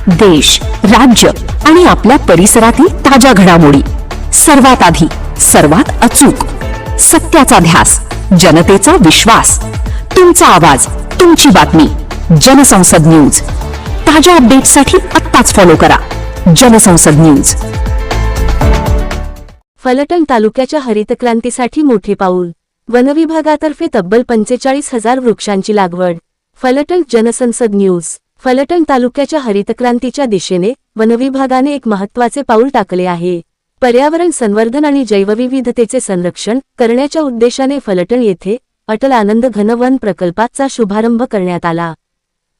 देश, राज्य आणि आपल्या परिसरातील ताज्या घडामोडी सर्वात आधी, सर्वात अचूक, सत्याचा ध्यास, जनतेचा विश्वास, तुमचा आवाज, तुमची बातमी. जनसंसद न्यूज. ताज्या अपडेट्ससाठी आत्ताच फॉलो करा जनसंसद न्यूज. फलटण तालुक्याच्या हरितक्रांतीसाठी मोठे पाऊल. वनविभागातर्फे तब्बल 45,000 वृक्षांची लागवड. फलटण. जनसंसद न्यूज. फलटण तालुक्याच्या हरितक्रांतीच्या दिशेने वनविभागाने एक महत्त्वाचे पाऊल टाकले आहे. पर्यावरण संवर्धन आणि जैवविविधतेचे संरक्षण करण्याच्या उद्देशाने फलटण येथे अटल आनंद घन वन प्रकल्पाचा शुभारंभ करण्यात आला.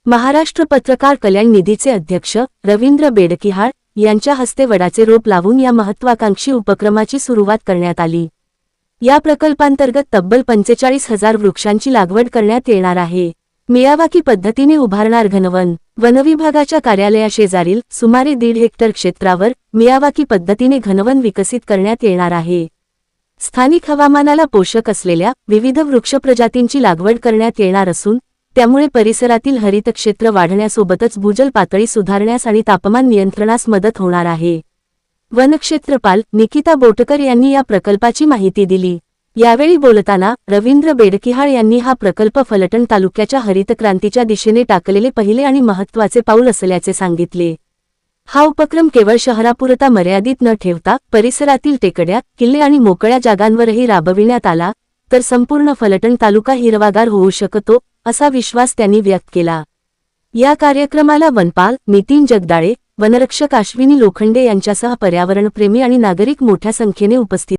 महाराष्ट्र पत्रकार कल्याण निधीचे अध्यक्ष रवींद्र बेडकिहाळ यांच्या हस्ते वडाचे रोप लावून या महत्त्वाकांक्षी उपक्रमाची सुरुवात करण्यात आली. या प्रकल्पांतर्गत तब्बल 45,000 वृक्षांची लागवड करण्यात येणार आहे. मियावाकी पद्धतीने उभारणार घनवन. वनविभागाच्या कार्यालयाशेजारील सुमारे 1.5 हेक्टर क्षेत्रावर मियावाकी पद्धतीने घनवन विकसित करण्यात येणार आहे. स्थानिक हवामानाला पोषक असलेल्या विविध वृक्ष प्रजातींची लागवड करण्यात येणार असून त्यामुळे परिसरातील हरित क्षेत्र वाढण्यासोबतच भूजल पातळी सुधारण्यास आणि तापमान नियंत्रणास मदत होणार आहे. वनक्षेत्रपाल निकिता बोटकर यांनी या प्रकल्पाची माहिती दिली. यावेळी बोलताना रवींद्र बेडकिहाळ यांनी हा प्रकल्प फलटण तालुक्याच्या हरितक्रांतीच्या दिशेने टाकलेले पहिले आणि महत्त्वाचे पाऊल असल्याचे सांगितले. हा उपक्रम केवळ शहरापुरता मर्यादित न ठेवता परिसरातील टेकड्या, किल्ले आणि मोकळ्या जागांवरही राबविण्यात आला तर संपूर्ण फलटण तालुका हिरवागार होऊ शकतो, असा विश्वास त्यांनी व्यक्त केला. या कार्यक्रमाला वनपाल नितीन जगदाळे, वनरक्षक अश्विनी लोखंडे यांच्यासह पर्यावरणप्रेमी आणि नागरिक मोठ्या संख्येने उपस्थित